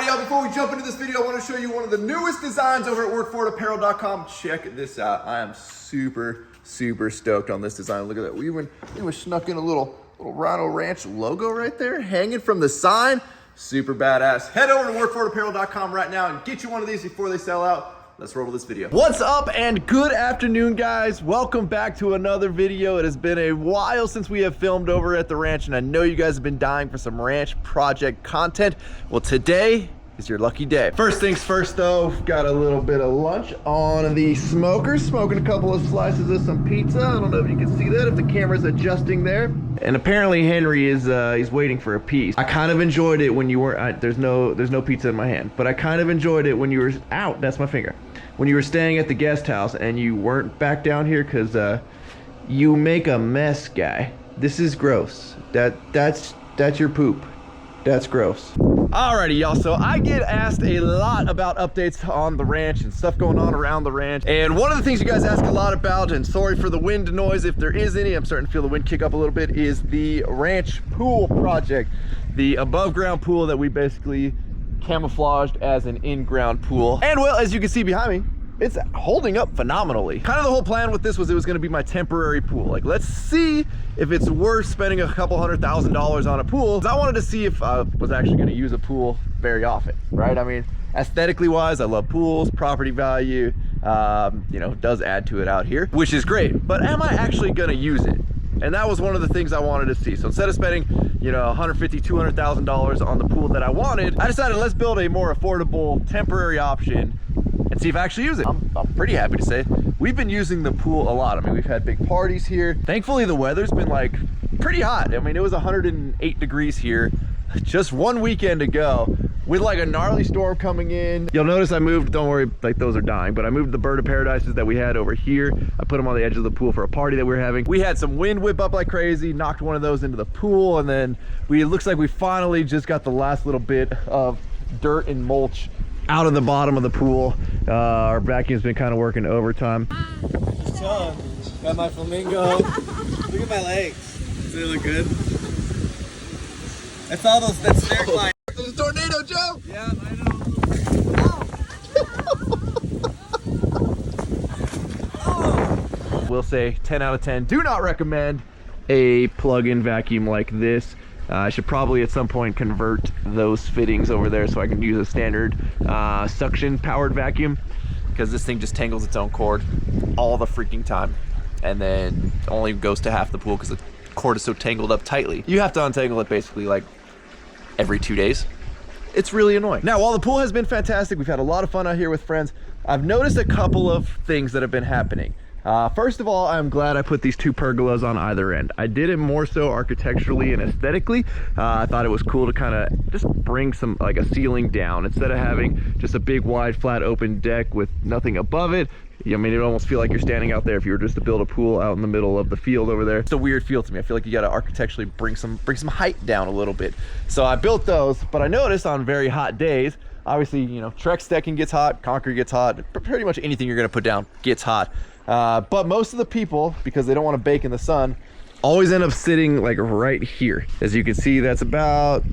Alright, y'all, before we jump into this video, I want to show you one of the newest designs over at workforapparel.com. Check this out. I am super stoked on this design. Look at that. We even snuck in a little Rhino Ranch logo right there, hanging from the sign. Super badass. Head over to workforapparel.com right now and get you one of these before they sell out. Let's roll this video. What's up and good afternoon, guys. Welcome back to another video. It has been a while since we have filmed over at the ranch, and I know you guys have been dying for some ranch project content. Well, today is your lucky day. First things first though, got a little bit of lunch on the smoker, smoking a couple of slices of some pizza. I don't know if you can see that, if the camera's adjusting there. And apparently Henry is he's waiting for a piece. I kind of enjoyed it when you weren't, there's no pizza in my hand, but I kind of enjoyed it when you were out, that's my finger, when you were staying at the guest house and you weren't back down here, because you make a mess, guy. This is gross. That's your poop. That's gross. Alrighty, y'all, so I get asked a lot about updates on the ranch and stuff going on around the ranch. And one of the things you guys ask a lot about, and sorry for the wind noise if there is any, I'm starting to feel the wind kick up a little bit, is the ranch pool project. The above ground pool that we basically camouflaged as an in-ground pool. And well, as you can see behind me, it's holding up phenomenally. Kind of the whole plan with this was it was gonna be my temporary pool. Like, let's see if it's worth spending a couple $100,000 on a pool. I wanted to see if I was actually gonna use a pool very often, right? I mean, aesthetically wise, I love pools, property value, you know, does add to it out here, which is great, but am I actually gonna use it? And that was one of the things I wanted to see. So instead of spending, you know, $150,000, $200,000 on the pool that I wanted, I decided let's build a more affordable temporary option and see if I actually use it. I'm pretty happy to say we've been using the pool a lot. I mean, we've had big parties here. Thankfully, the weather's been like pretty hot. I mean, it was 108 degrees here just one weekend ago with like a gnarly storm coming in. You'll notice I moved, don't worry, like those are dying, but I moved the bird of paradises that we had over here. I put them on the edge of the pool for a party that we were having. We had some wind whip up like crazy, knocked one of those into the pool, and then it looks like we finally just got the last little bit of dirt and mulch out of the bottom of the pool. Our vacuum's been kind of working overtime. So, got my flamingo. Look at my legs. Do they look good? I saw that snare glide. There's a tornado, Joe! Yeah, I know. Oh. We'll say 10 out of 10. Do not recommend a plug-in vacuum like this. I should probably at some point convert those fittings over there so I can use a standard suction powered vacuum, because this thing just tangles its own cord all the freaking time and then only goes to half the pool because the cord is so tangled up tightly. You have to untangle it basically like every 2 days. It's really annoying. Now, while the pool has been fantastic, we've had a lot of fun out here with friends, I've noticed a couple of things that have been happening. First of all, I'm glad I put these two pergolas on either end. I did it more so architecturally and aesthetically. I thought it was cool to kind of just bring some, like a ceiling down instead of having just a big wide flat open deck with nothing above it. I mean, it almost feel like you're standing out there if you were just to build a pool out in the middle of the field over there. It's a weird feel to me. I feel like you got to architecturally bring some height down a little bit. So I built those, but I noticed on very hot days, obviously, you know, Trex decking gets hot, concrete gets hot, pretty much anything you're going to put down gets hot. But most of the people, because they don't want to bake in the sun, always end up sitting like right here. As you can see, that's about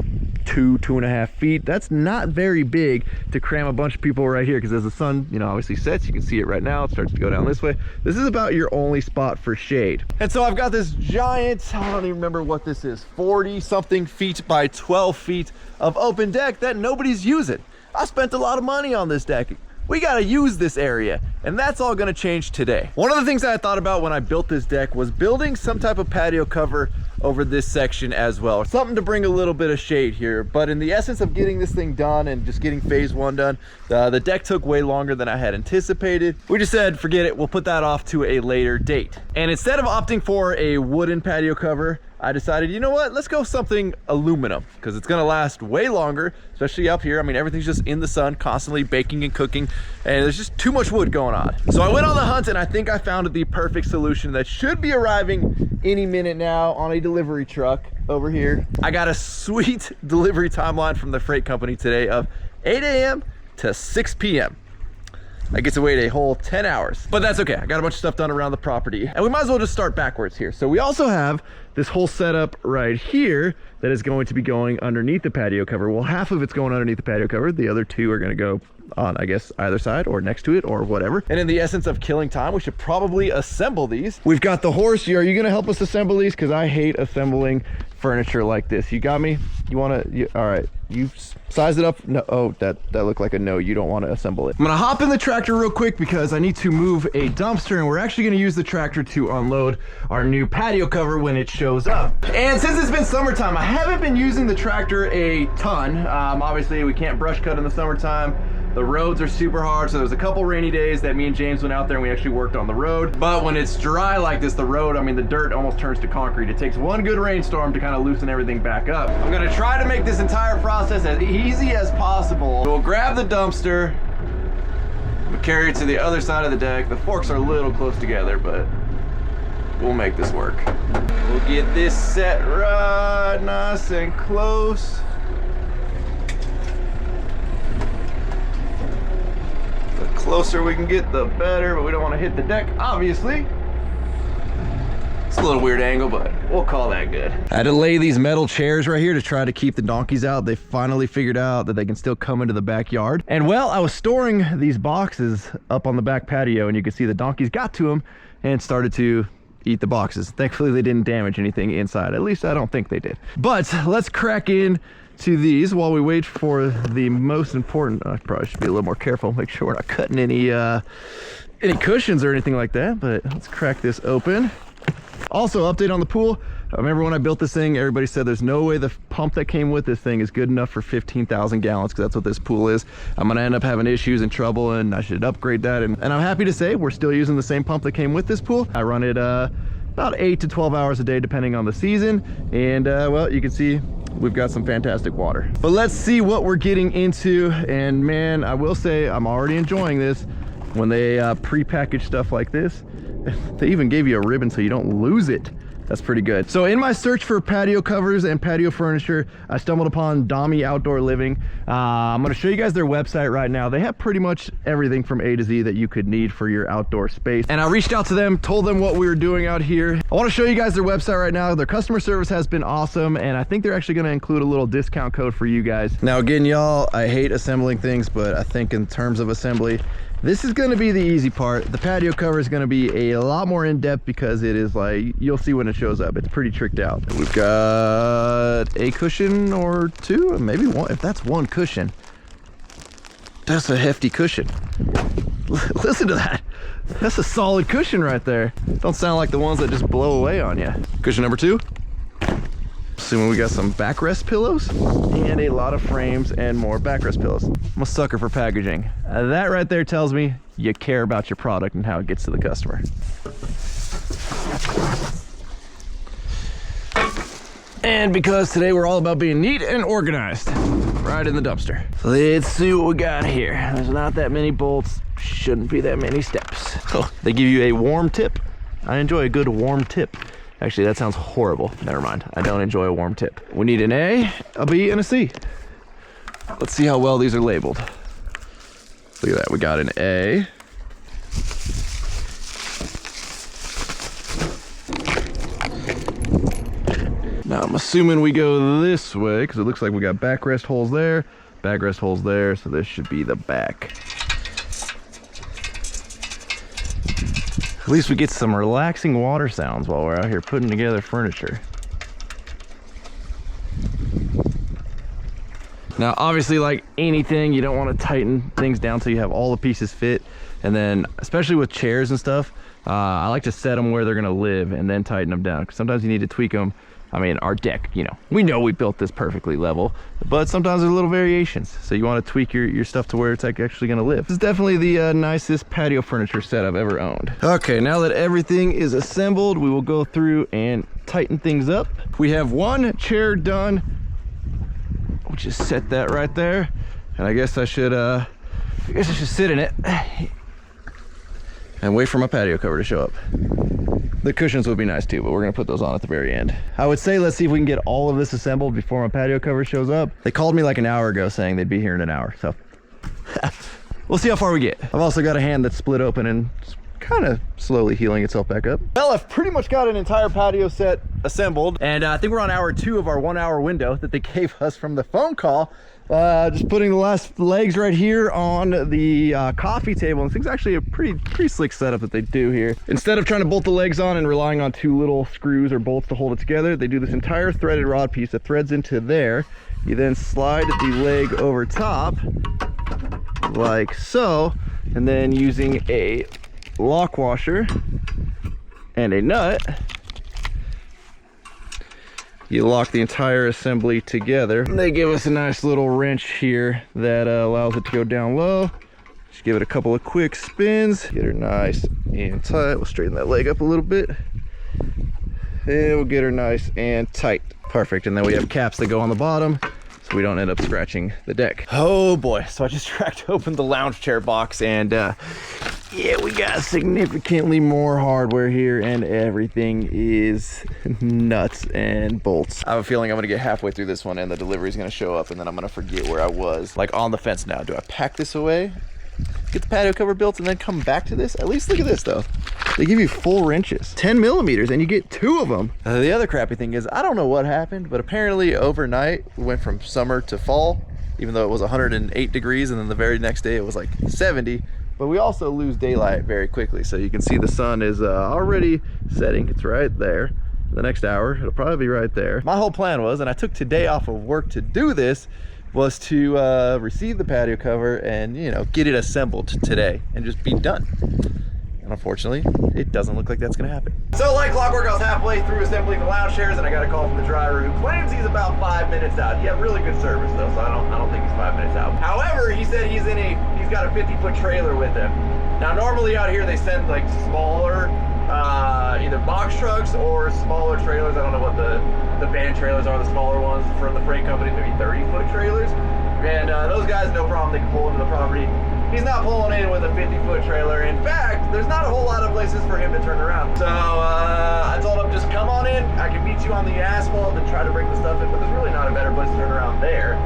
2.5 feet. That's not very big to cram a bunch of people right here, because as the sun, you know, obviously sets, you can see it right now, it starts to go down this way. This is about your only spot for shade. And so I've got this giant, I don't even remember what this is, 40 something feet by 12 feet of open deck that nobody's using. I spent a lot of money on this deck. We gotta use this area, and that's all gonna change today. One of the things that I thought about when I built this deck was building some type of patio cover over this section as well. Something to bring a little bit of shade here, but in the essence of getting this thing done and just getting phase one done, the deck took way longer than I had anticipated. We just said, forget it, we'll put that off to a later date. And instead of opting for a wooden patio cover, I decided, you know what, let's go something aluminum, because it's gonna last way longer, especially up here. I mean, everything's just in the sun, constantly baking and cooking, and there's just too much wood going on. So I went on the hunt, and I think I found the perfect solution that should be arriving any minute now on a delivery truck over here. I got a sweet delivery timeline from the freight company today of 8 a.m. to 6 p.m. I get to wait a whole 10 hours. But that's okay. I got a bunch of stuff done around the property. And we might as well just start backwards here. So we also have this whole setup right here that is going to be going underneath the patio cover. Well, half of it's going underneath the patio cover. The other two are going to go on, I guess, either side or next to it or whatever. And in the essence of killing time, we should probably assemble these. We've got the horse. Are you going to help us assemble these? Because I hate assembling furniture like this. You got me? You want to? All right. You size it up. No. Oh, that looked like a no. You don't want to assemble it. I'm going to hop in the tractor real quick because I need to move a dumpster, and we're actually going to use the tractor to unload our new patio cover when it shows up. And since it's been summertime, I haven't been using the tractor a ton. Obviously, we can't brush cut in the summertime. The roads are super hard, so there's a couple rainy days that me and James went out there and we actually worked on the road. But when it's dry like this, the road, I mean, the dirt almost turns to concrete. It takes one good rainstorm to kind of loosen everything back up. I'm gonna try to make this entire process as easy as possible. We'll grab the dumpster, we'll carry it to the other side of the deck. The forks are a little close together, but we'll make this work. We'll get this set right nice and close. Closer we can get, the better, but we don't want to hit the deck, obviously. It's a little weird angle, but we'll call that good. I had to lay these metal chairs right here to try to keep the donkeys out. They finally figured out that they can still come into the backyard. And well, I was storing these boxes up on the back patio, and you can see the donkeys got to them and started to eat the boxes. Thankfully, they didn't damage anything inside. At least I don't think they did. But let's crack in to these while we wait for the most important. I probably should be a little more careful, make sure we're not cutting any cushions or anything like that. But let's crack this open. Also, update on the pool. I remember when I built this thing, everybody said there's no way the pump that came with this thing is good enough for 15,000 gallons, because that's what this pool is. I'm gonna end up having issues and trouble, and I should upgrade that. And I'm happy to say we're still using the same pump that came with this pool. I run it about 8 to 12 hours a day depending on the season. And well, you can see we've got some fantastic water. But let's see what we're getting into. And man, I will say I'm already enjoying this. When they pre-package stuff like this, they even gave you a ribbon so you don't lose it. That's pretty good. So in my search for patio covers and patio furniture, I stumbled upon Domi Outdoor Living. I'm gonna show you guys their website right now. They have pretty much everything from A to Z that you could need for your outdoor space. And I reached out to them, told them what we were doing out here. I wanna show you guys their website right now. Their customer service has been awesome, and I think they're actually gonna include a little discount code for you guys. Now again, y'all, I hate assembling things, but I think in terms of assembly, this is going to be the easy part. The patio cover is going to be a lot more in-depth because it is like, you'll see when it shows up. It's pretty tricked out. We've got a cushion or two, maybe one. If that's one cushion, that's a hefty cushion. Listen to that. That's a solid cushion right there. Don't sound like the ones that just blow away on you. Cushion number 2. Assuming we got some backrest pillows and a lot of frames and more backrest pillows. I'm a sucker for packaging. That right there tells me you care about your product and how it gets to the customer. And because today we're all about being neat and organized, right in the dumpster. Let's see what we got here. There's not that many bolts, shouldn't be that many steps. Oh, they give you a warm tip. I enjoy a good warm tip. Actually, that sounds horrible. Never mind. I don't enjoy a warm tip. We need an A, a B, and a C. Let's see how well these are labeled. Look at that. We got an A. Now, I'm assuming we go this way because it looks like we got backrest holes there, backrest holes there, so this should be the back. At least we get some relaxing water sounds while we're out here putting together furniture. Now, obviously, like anything, you don't want to tighten things down till you have all the pieces fit. And then, especially with chairs and stuff, I like to set them where they're going to live and then tighten them down. Because sometimes you need to tweak them. I mean, our deck, you know, we know we built this perfectly level, but sometimes there's little variations. So you want to tweak your stuff to where it's actually going to live. This is definitely the nicest patio furniture set I've ever owned. Okay, now that everything is assembled, we will go through and tighten things up. We have one chair done. We'll just set that right there. And I guess I should sit in it and wait for my patio cover to show up. The cushions would be nice too, but we're gonna put those on at the very end. I would say let's see if we can get all of this assembled before my patio cover shows up. They called me like an hour ago saying they'd be here in an hour, so we'll see how far we get. I've also got a hand that's split open and kind of slowly healing itself back up. Well, I've pretty much got an entire patio set assembled, and I think we're on hour 2 of our 1 hour window that they gave us from the phone call. Just putting the last legs right here on the coffee table. And this thing's actually a pretty slick setup that they do here. Instead of trying to bolt the legs on and relying on 2 little screws or bolts to hold it together, they do this entire threaded rod piece that threads into there. You then slide the leg over top like so, and then using a lock washer and a nut, you lock the entire assembly together. They give us a nice little wrench here that allows it to go down low. Just give it a couple of quick spins, get her nice and tight. We'll straighten that leg up a little bit, and we'll get her nice and tight. Perfect. And then we have caps that go on the bottom so we don't end up scratching the deck. Oh boy, so I just cracked open the lounge chair box, and yeah, we got significantly more hardware here, and everything is nuts and bolts. I have a feeling I'm gonna get halfway through this one and the delivery is gonna show up, and then I'm gonna forget where I was. Like on the fence now. Do I pack this away, get the patio cover built, and then come back to this? At least look at this though. They give you full wrenches, 10 millimeters, and you get 2 of them. The other crappy thing is, I don't know what happened, but apparently overnight we went from summer to fall, even though it was 108 degrees, and then the very next day it was like 70. But we also lose daylight very quickly. So you can see the sun is already setting. It's right there. The next hour, it'll probably be right there. My whole plan was, and I took today off of work to do this, was to receive the patio cover and, you know, get it assembled today and just be done. And unfortunately, it doesn't look like that's gonna happen. So like clockwork, I was halfway through assembling the lounge chairs, and I got a call from the driver who claims he's about 5 minutes out. He had really good service though, so I don't think he's 5 minutes out. However, he said he's got a 50-foot trailer with him. Now normally out here they send like smaller, either box trucks or smaller trailers. I don't know what the van trailers are, the smaller ones from the freight company, maybe 30-foot trailers. And those guys, no problem, they can pull into the property. He's not pulling in with a 50-foot trailer. In fact, there's not a whole lot of places for him to turn around. So I told him, just come on in. I can meet you on the asphalt and try to bring the stuff in, but there's really not a better place to turn around there.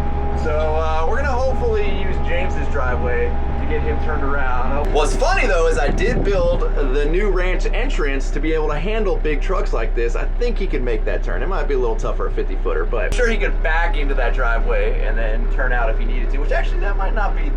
So we're gonna hopefully use James's driveway to get him turned around. What's funny though is I did build the new ranch entrance to be able to handle big trucks like this. I think he could make that turn. It might be a little tougher, a 50-footer, but I'm sure he could back into that driveway and then turn out if he needed to, which actually that might not be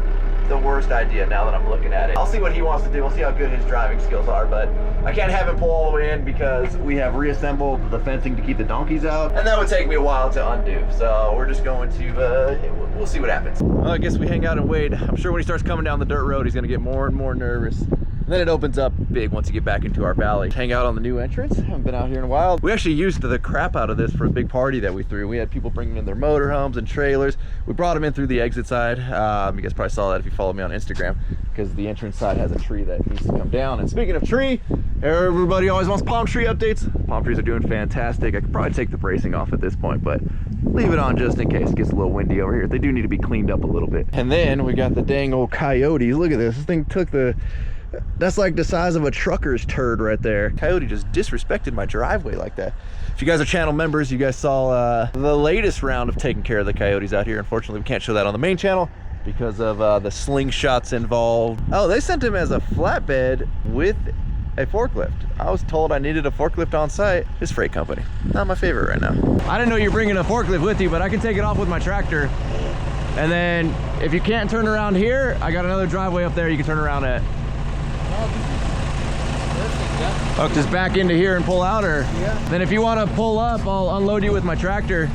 the worst idea now that I'm looking at it. I'll see what he wants to do. We'll see how good his driving skills are, but I can't have him pull all the way in because we have reassembled the fencing to keep the donkeys out, and that would take me a while to undo. So we're just going to, we'll see what happens. Well, I guess we hang out and wait. I'm sure when he starts coming down the dirt road, he's gonna get more and more nervous. And then it opens up big once you get back into our valley. Hang out on the new entrance. Haven't been out here in a while. We actually used the crap out of this for a big party that we threw. We had people bringing in their motorhomes and trailers. We brought them in through the exit side. You guys probably saw that if you follow me on Instagram, because the entrance side has a tree that needs to come down. And speaking of tree, everybody always wants palm tree updates. Palm trees are doing fantastic. I could probably take the bracing off at this point, but leave it on just in case it gets a little windy over here. They do need to be cleaned up a little bit. And then we got the dang old coyotes. Look at this. This thing took that's like the size of a trucker's turd right there. Coyote just disrespected my driveway like that. If you guys are channel members, you guys saw the latest round of taking care of the coyotes out here. Unfortunately, we can't show that on the main channel because of the slingshots involved. Oh, they sent him as a flatbed with a forklift. I was told I needed a forklift on site. This freight company, not my favorite right now. I didn't know you're bringing a forklift with you, but I can take it off with my tractor. And then if you can't turn around here, I got another driveway up there you can turn around at. Oh, just back into here and pull out, or? Yeah. Then if you want to pull up, I'll unload you with my tractor,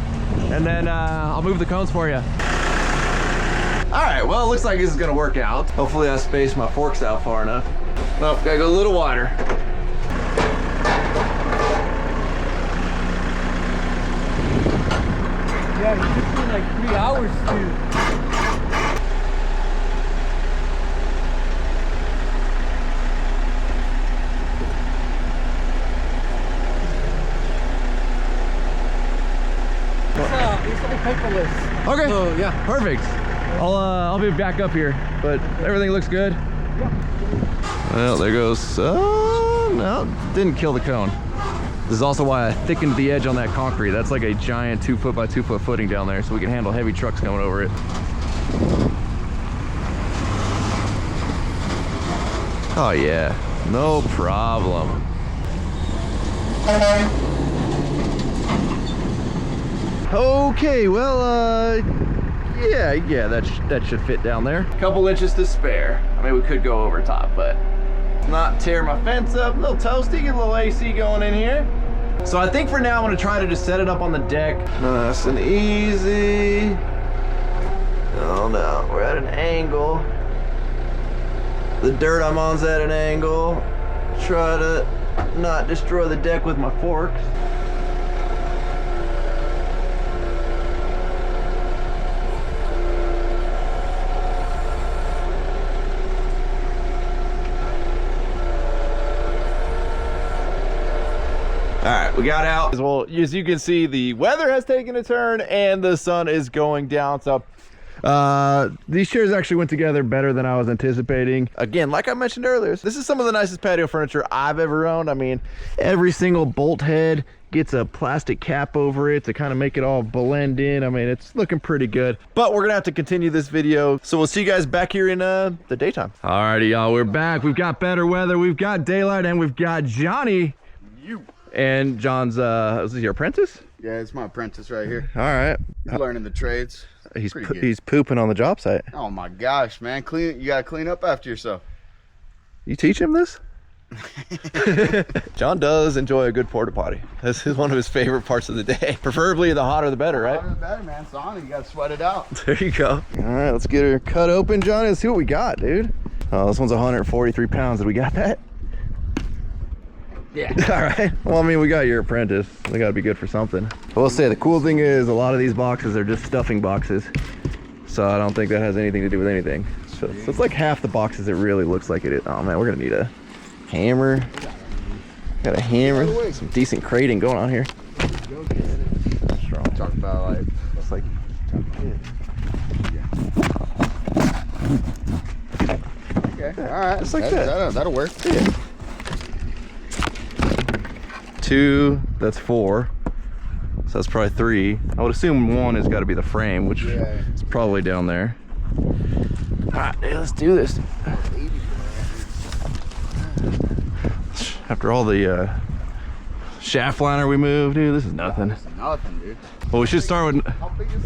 and then I'll move the cones for you. All right, well, it looks like this is gonna work out. Hopefully I spaced my forks out far enough. Well, gotta go a little wider. Yeah, it took me like 3 hours to... paperless. Okay. So, yeah. Perfect. I'll be back up here, but everything looks good. Yeah. Well, there goes. No, didn't kill the cone. This is also why I thickened the edge on that concrete. That's like a giant 2 foot by 2 foot footing down there, so we can handle heavy trucks coming over it. Oh yeah, no problem. Okay, well, yeah, that should fit down there. A couple inches to spare. I mean, we could go over top, but not tear my fence up. A little toasty, get a little AC going in here. So I think for now I'm gonna try to just set it up on the deck. Nice and easy. Oh no, we're at an angle. The dirt I'm on's at an angle. Try to not destroy the deck with my forks. All right, we got out. Well, as you can see, the weather has taken a turn and the sun is going down. So these chairs actually went together better than I was anticipating. Again, like I mentioned earlier, this is some of the nicest patio furniture I've ever owned. I mean, every single bolt head gets a plastic cap over it to kind of make it all blend in. I mean, it's looking pretty good, but we're gonna have to continue this video. So we'll see you guys back here in the daytime. Alrighty, y'all, we're back. We've got better weather, we've got daylight, and we've got Johnny. And John's, is this your apprentice? Yeah, it's my apprentice right here. All right. He's learning the trades. He's pooping on the job site. Oh my gosh, man. You gotta clean up after yourself. You teach him this? John does enjoy a good porta potty. This is one of his favorite parts of the day. Preferably the hotter the better, right? The hotter the better, man. It's on. You gotta sweat it out. There you go. All right, let's get her cut open, Johnny. Let's see what we got, dude. Oh, this one's 143 pounds. Did we got that? Yeah. All right. Well, I mean, we got your apprentice. They got to be good for something. I will say the cool thing is a lot of these boxes are just stuffing boxes. So I don't think that has anything to do with anything. So it's like half the boxes it really looks like it is. Oh man, we're going to need a hammer. Got a hammer. Some decent crating going on here. Strong. Talk about like, it's like, okay. All right. Just like that. That'll work. Yeah. 2, that's 4, so that's probably 3. I would assume 1 has got to be the frame, which is probably down there. All right, dude, let's do this. After all the shaft liner we moved, dude, this is nothing. This is nothing, dude. Well, we should start with How big is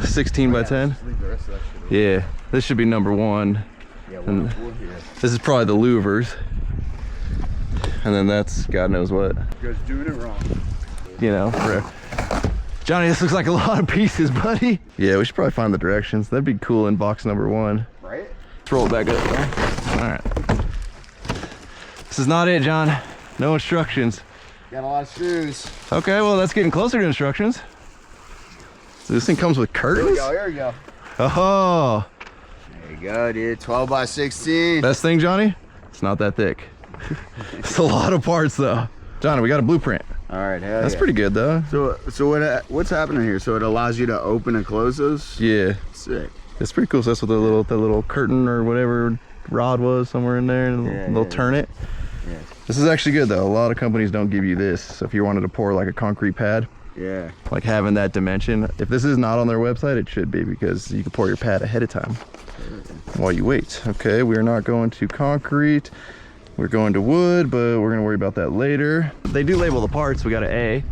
this? 16 by 10. Leave the rest of that shit. Yeah, this should be number 1. Yeah, And we'll hear. this is probably the louvers. And then that's God knows what. You guys doing it wrong. You know, Johnny, this looks like a lot of pieces, buddy. Yeah, we should probably find the directions. That'd be cool in box number 1. Right? Let's roll it back up, though. All right. This is not it, John. No instructions. Got a lot of shoes. Okay, well, that's getting closer to instructions. So this thing comes with curtains? Here we go. Oh. There you go, dude. 12 by 16. Best thing, Johnny? It's not that thick. It's a lot of parts, though. Johnny, we got a blueprint. All right, hell That's yeah. pretty good, though. So what's happening here? So it allows you to open and close those? Yeah. Sick. It's pretty cool. So that's what the little curtain or whatever rod was somewhere in there, and they'll turn it. Yeah. This is actually good, though. A lot of companies don't give you this. So if you wanted to pour like a concrete pad, Yeah. like having that dimension, if this is not on their website, it should be, because you can pour your pad ahead of time while you wait. Okay, we are not going to concrete. We're going to wood, but we're gonna worry about that later. They do label the parts. We got an A.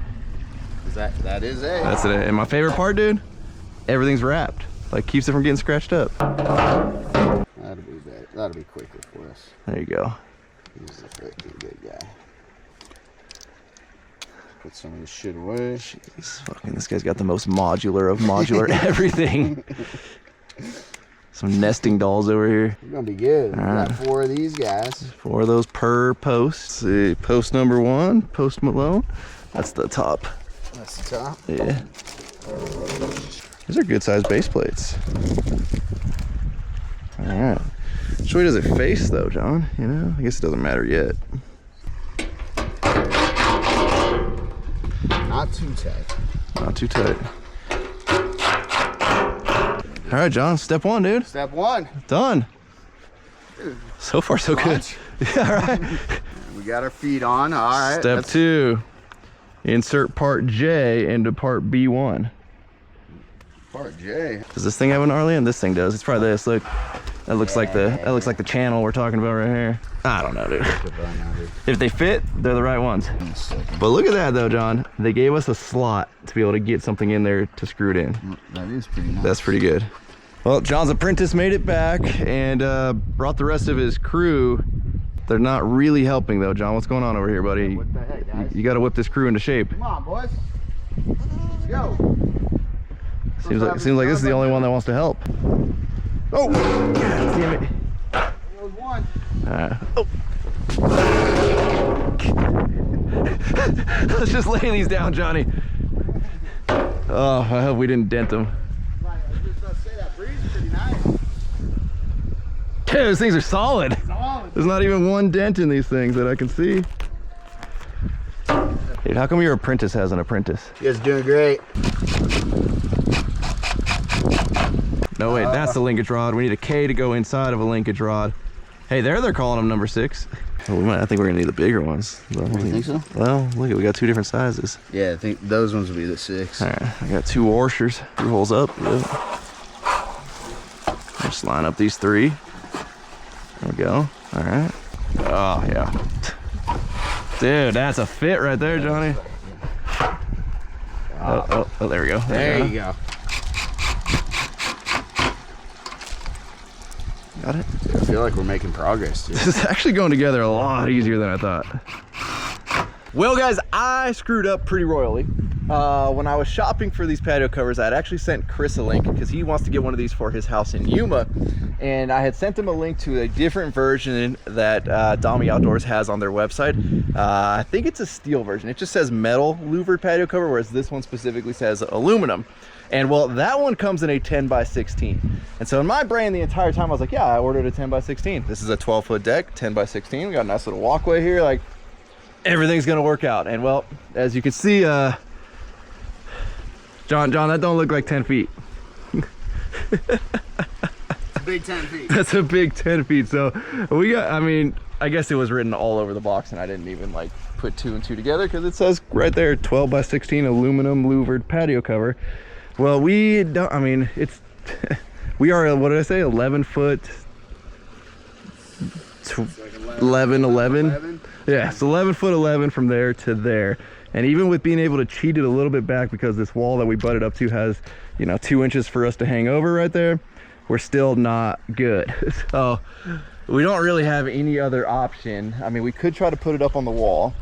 That is A. That's it. And my favorite part, dude, everything's wrapped. Like, keeps it from getting scratched up. That'll be better. That'll be quicker for us. There you go. He's a freaking good guy. Put some of this shit away. Jeez, fucking, this guy's got the most modular of modular everything. Some nesting dolls over here. You're gonna be good. We got 4 of these guys. 4 of those per post. Let's see, post number 1, post Malone. That's the top. That's the top. Yeah. These are good sized base plates. All right. Which way does it face, though, John? You know, I guess it doesn't matter yet. Not too tight. Not too tight. All right, John, step 1, dude. Step 1. Done. So far, so good. Yeah, all right. We got our feet on. All right. Step 2. Insert part J into part B1. Part J. Does this thing have an gnarly end? This thing does. It's probably this. Look, That looks like the channel we're talking about right here. I don't know, dude. If they fit, they're the right ones. But look at that though, John. They gave us a slot to be able to get something in there to screw it in. That is pretty nice. That's pretty good. Well, John's apprentice made it back and brought the rest of his crew. They're not really helping though, John. What's going on over here, buddy? What the heck, guys? You got to whip this crew into shape. Come on, boys. Let's go. Seems like this is the only one that wants to help. Oh, God damn it. There was one. Oh. Let's just lay these down, Johnny. Oh, I hope we didn't dent them. Right, I was just about to say that breeze is pretty nice. Dude, those things are solid. Solid. There's not even one dent in these things that I can see. Dude, how come your apprentice has an apprentice? You guys are doing great. No, wait, that's the linkage rod. We need a K to go inside of a linkage rod. Hey, they're calling them number 6. Well, I think we're gonna need the bigger ones. You think so? Well, look, we got 2 different sizes. Yeah, I think those ones will be the 6. All right, I got 2 washers, 3 holes up. Yep. Just line up these 3. There we go. All right. Oh yeah, dude, that's a fit right there, Johnny. Oh, there we go. There you go. Got it. I feel like we're making progress, dude. This is actually going together a lot easier than I thought. Well, guys, I screwed up pretty royally. When I was shopping for these patio covers, I had actually sent Chris a link because he wants to get one of these for his house in Yuma. And I had sent him a link to a different version that Domi Outdoors has on their website. I think it's a steel version. It just says metal louvered patio cover, whereas this one specifically says aluminum. And well, that one comes in a 10x16. And so in my brain, the entire time I was like, yeah, I ordered a 10x16. This is a 12-foot deck, 10x16. We got a nice little walkway here. Like, everything's gonna work out. And well, as you can see, John, that don't look like 10 feet. It's a big 10 feet. That's a big 10 feet. So we got, I mean, I guess it was written all over the box and I didn't even like put 2 and 2 together because it says right there, 12x16 aluminum louvered patio cover. Well, we don't, I mean, it's, we are, what did I say, 11 foot, 11. Yeah, it's 11 foot 11 from there to there. And even with being able to cheat it a little bit back because this wall that we butted up to has, you know, 2 inches for us to hang over right there, we're still not good. So we don't really have any other option. I mean, we could try to put it up on the wall,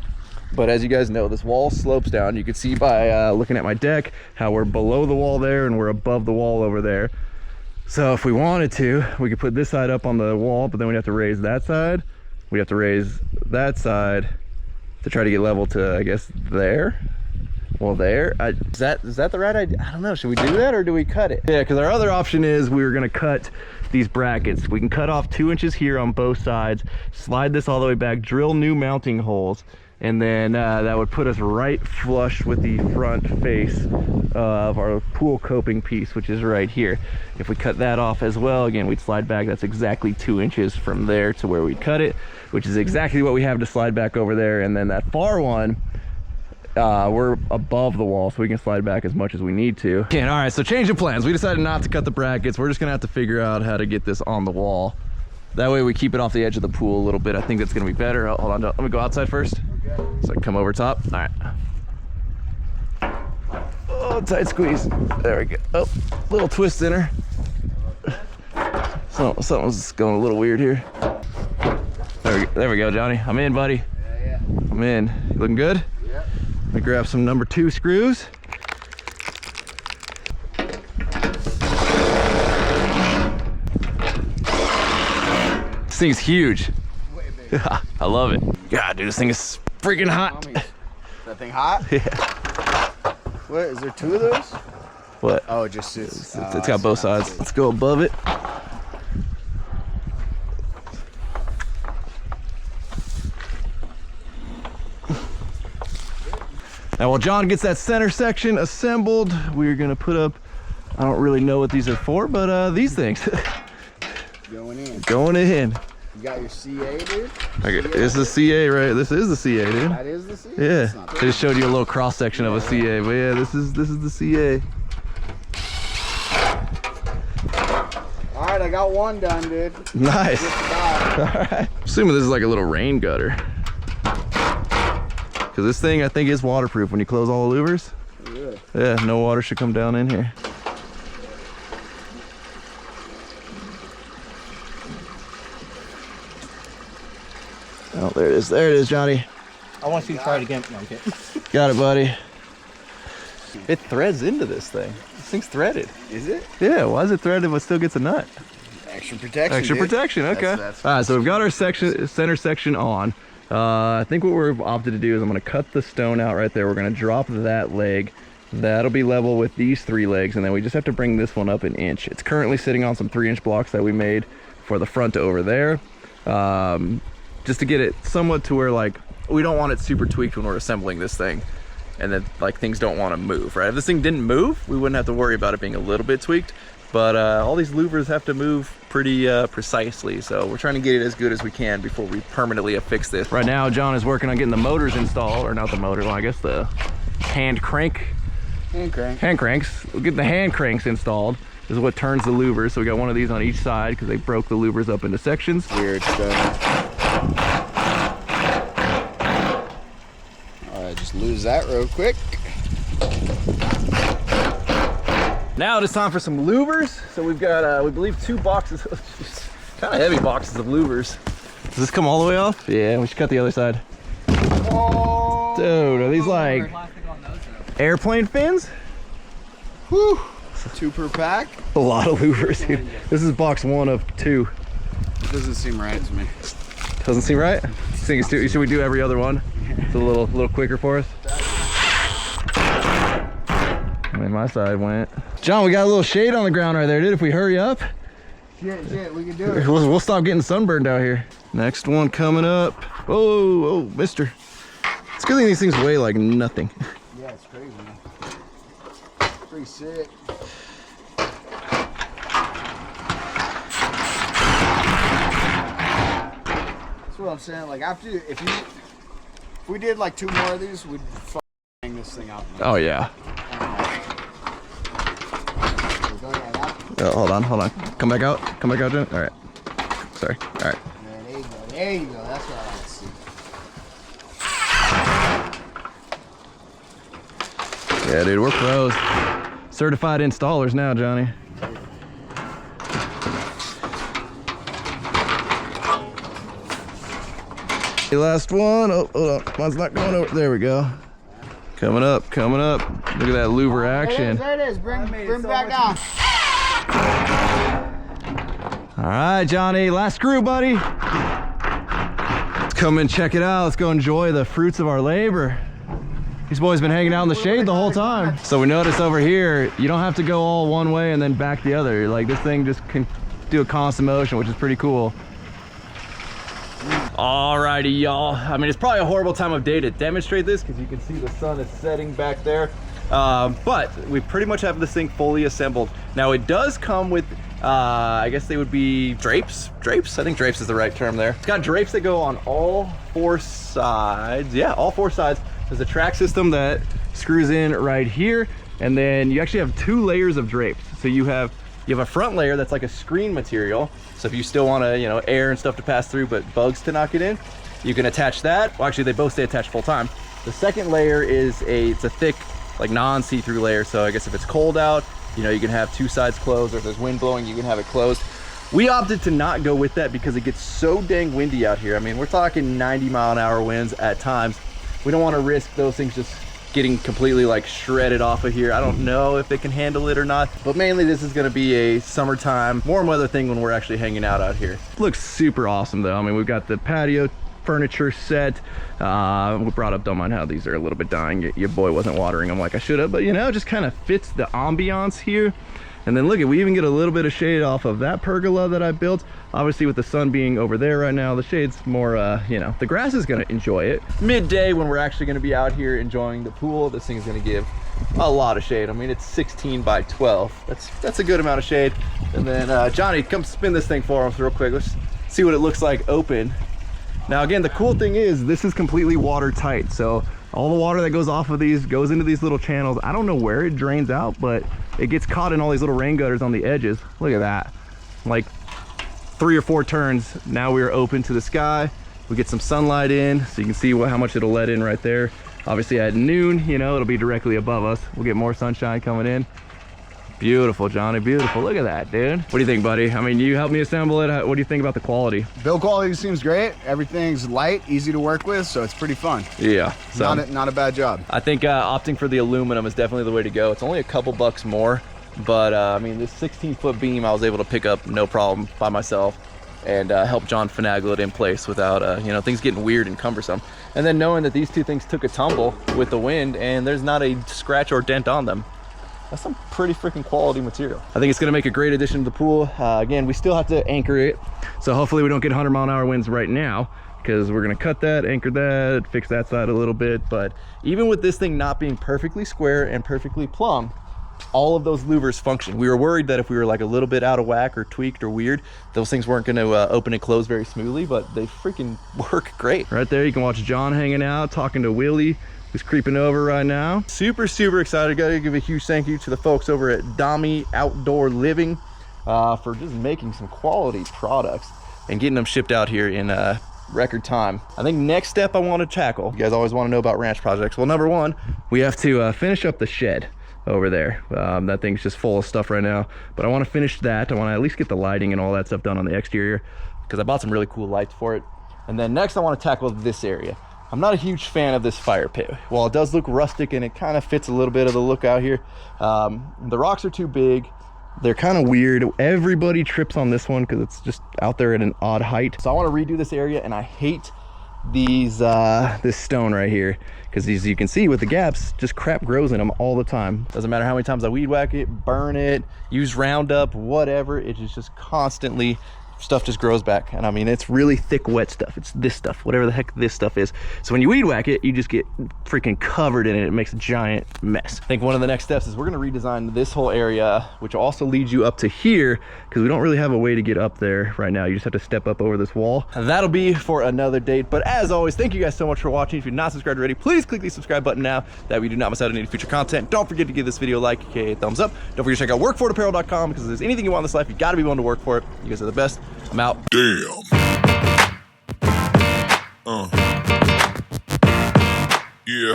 but as you guys know, this wall slopes down. You can see by looking at my deck how we're below the wall there and we're above the wall over there. So if we wanted to, we could put this side up on the wall, but then we'd have to raise that side. We have to raise that side to try to get level to, I guess, there. Well, there. Is that the right idea? I don't know. Should we do that or do we cut it? Yeah, because our other option is we were going to cut these brackets. We can cut off 2 inches here on both sides, slide this all the way back, drill new mounting holes, and then that would put us right flush with the front face of our pool coping piece, which is right here. If we cut that off as well, again, we'd slide back. That's exactly 2 inches from there to where we'd cut it, which is exactly what we have to slide back over there. And then that far one, we're above the wall, so we can slide back as much as we need to. Okay, all right, so change of plans. We decided not to cut the brackets. We're just gonna have to figure out how to get this on the wall. That way we keep it off the edge of the pool a little bit. I think that's gonna be better. Hold on, let me go outside first. Okay. So I come over top. All right. Oh, tight squeeze. There we go. Oh, little twist in her. Something's going a little weird here. There we go, Johnny. I'm in, buddy. Yeah. I'm in. You looking good? Yeah. Let me grab some number 2 screws. This thing's huge. Way big. I love it. God, dude, this thing is freaking hot. Is that thing hot? Yeah. What, is there 2 of those? What? Oh, it just is. It's got both sides. Let's go above it. Now while John gets that center section assembled, we're gonna put up, I don't really know what these are for, but these things. Going in. Going in. You got your CA, dude? Okay, it's the CA, right? This is the CA, dude. That is the CA? Yeah, That's not I just showed you a little cross section of a CA, but yeah, this is the CA. All right, I I got one done, dude. Nice. All right. Assuming this is like a little rain gutter. Because this thing, I think, is waterproof when you close all the louvers. Really? Yeah, no water should come down in here. Oh, there it is. There it is, Johnny. I want you to try it again. No, I'm kidding. Got it, buddy. It threads into this thing. This thing's threaded. Is it? Yeah, why is it threaded but still gets a nut? Extra protection. Extra dude. protection, okay. That's All right, so we've got our center section on. I think what we're opted to do is I'm gonna cut the stone out right there. We're gonna drop that leg. That'll be level with these 3 legs, and then we just have to bring this one up an inch. It's currently sitting on some 3-inch blocks that we made for the front over there. Just to get it somewhat to where, like, we don't want it super tweaked when we're assembling this thing, and then like things don't want to move, right? If this thing didn't move, we wouldn't have to worry about it being a little bit tweaked, but all these louvers have to move pretty precisely, so we're trying to get it as good as we can before we permanently affix this. Right now, John is working on getting the motors installed, or not the motor, well, I guess the hand cranks. We'll get the hand cranks installed. This is what turns the louvers, so we got one of these on each side because they broke the louvers up into sections. weird stuff. Just lose that real quick. Now it is time for some louvers. So we've got, we believe, 2 boxes, kind of heavy boxes of louvers. Does this come all the way off? Yeah, we should cut the other side. Oh, Dude, are these like airplane fins? whew. 2 per pack. A lot of louvers, dude. This is box 1 of 2. It doesn't seem right to me. Doesn't seem right? Should we do every other one? It's a little quicker for us. I mean, my side went. John, we got a little shade on the ground right there, dude. If we hurry up, Shit, we can do it. we'll stop getting sunburned out here. Next one coming up. Oh, mister. It's good thing these things weigh like nothing. Yeah, it's crazy, man. Pretty sick. That's what I'm saying. Like, after, if we did like 2 more of these, we'd hang this thing out. Oh, yeah. Oh, hold on. Come back out, John. All right. Sorry. All right. There you go. That's what I like to see. Yeah, dude, we're pros. Certified installers now, Johnny. The last one. Oh, hold on. Mine's not going over. There we go. Coming up. Look at that louver action. There it is. Bring back down. All right, Johnny, last screw, buddy. Let's come and check it out. Let's go enjoy the fruits of our labor. These boys been hanging out in the shade the whole time. So we notice over here, you don't have to go all one way and then back the other. Like, this thing just can do a constant motion, which is pretty cool. Alrighty, y'all. I mean, it's probably a horrible time of day to demonstrate this because you can see the sun is setting back there. But we pretty much have this thing fully assembled. Now, it does come with I guess they would be drapes. I think drapes is the right term there. It's got drapes that go on all 4 sides. Yeah, all 4 sides. There's a track system that screws in right here, and then you actually have 2 layers of drapes. So you have a front layer that's like a screen material. So if you still want to, you know, air and stuff to pass through, but bugs to not get in, you can attach that. Well, actually, they both stay attached full time. The second layer is it's a thick, like non-see-through layer. So I guess if it's cold out, you know, you can have 2 sides closed, or if there's wind blowing, you can have it closed. We opted to not go with that because it gets so dang windy out here. I mean, we're talking 90-mile-an-hour winds at times. We don't want to risk those things just getting completely like shredded off of here. I don't know if they can handle it or not, but mainly this is going to be a summertime warm weather thing when we're actually hanging out here. Looks super awesome though. I mean, we've got the patio furniture set. We brought up, don't mind how these are a little bit dying. Your boy wasn't watering them like I should have, but you know, just kind of fits the ambiance here. And then look, we even get a little bit of shade off of that pergola that I built. Obviously with the sun being over there right now, the shade's more, you know, the grass is gonna enjoy it. Midday when we're actually gonna be out here enjoying the pool, this thing is gonna give a lot of shade. I mean, it's 16 by 12. That's a good amount of shade. And then Johnny, come spin this thing for us real quick. Let's see what it looks like open. Now again, the cool thing is this is completely watertight. So all the water that goes off of these goes into these little channels. I don't know where it drains out, but it gets caught in all these little rain gutters on the edges. Look at that. Like 3 or 4 turns, now we are open to the sky. We get some sunlight in, so you can see how much it'll let in right there. Obviously at noon, you know, it'll be directly above us. We'll get more sunshine coming in. Beautiful, Johnny, beautiful. Look at that, dude. What do you think, buddy? I mean, you helped me assemble it. What do you think about the quality? Build quality seems great. Everything's light, easy to work with, so it's pretty fun. Yeah. So, not a bad job. I think opting for the aluminum is definitely the way to go. It's only a couple bucks more, but I mean, this 16-foot beam I was able to pick up no problem by myself and help John finagle it in place without, you know, things getting weird and cumbersome. And then knowing that these two things took a tumble with the wind and there's not a scratch or dent on them. That's some pretty freaking quality material. I think it's gonna make a great addition to the pool. Again, we still have to anchor it. So hopefully we don't get 100-mile-an-hour winds right now, because we're gonna cut that, anchor that, fix that side a little bit. But even with this thing not being perfectly square and perfectly plumb, all of those louvers function. We were worried that if we were like a little bit out of whack or tweaked or weird, those things weren't gonna open and close very smoothly, but they freaking work great. Right there, you can watch John hanging out, talking to Willie, who's creeping over right now. Super excited. Gotta give a huge thank you to the folks over at Domi Outdoor Living for just making some quality products and getting them shipped out here in record time. I think next step I want to tackle, you guys always want to know about ranch projects. Well, number one, we have to finish up the shed over there. That thing's just full of stuff right now, but I want to finish that. I want to at least get the lighting and all that stuff done on the exterior, because I bought some really cool lights for it. And then next I want to tackle this area. I'm not a huge fan of this fire pit. While it does look rustic and it kind of fits a little bit of the look out here, the rocks are too big. They're kind of weird. Everybody trips on this one because it's just out there at an odd height. So I want to redo this area, and I hate these this stone right here, because as you can see with the gaps, just crap grows in them all the time. Doesn't matter how many times I weed whack it, burn it, use Roundup, whatever, it is just constantly, stuff just grows back. And I mean, it's really thick, wet stuff. It's this stuff, whatever the heck this stuff is. So when you weed whack it, you just get freaking covered in it. It makes a giant mess. I think one of the next steps is we're gonna redesign this whole area, which will also lead you up to here, because we don't really have a way to get up there right now. You just have to step up over this wall. And that'll be for another date. But as always, thank you guys so much for watching. If you're not subscribed already, please click the subscribe button now, that way you do not miss out on any future content. Don't forget to give this video a like, aka thumbs up. Don't forget to check out workforapparel.com, because if there's anything you want in this life, you gotta be willing to work for it. You guys are the best. I'm out. Damn. Yeah.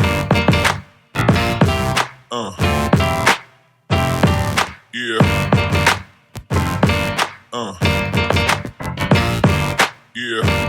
Yeah. Yeah.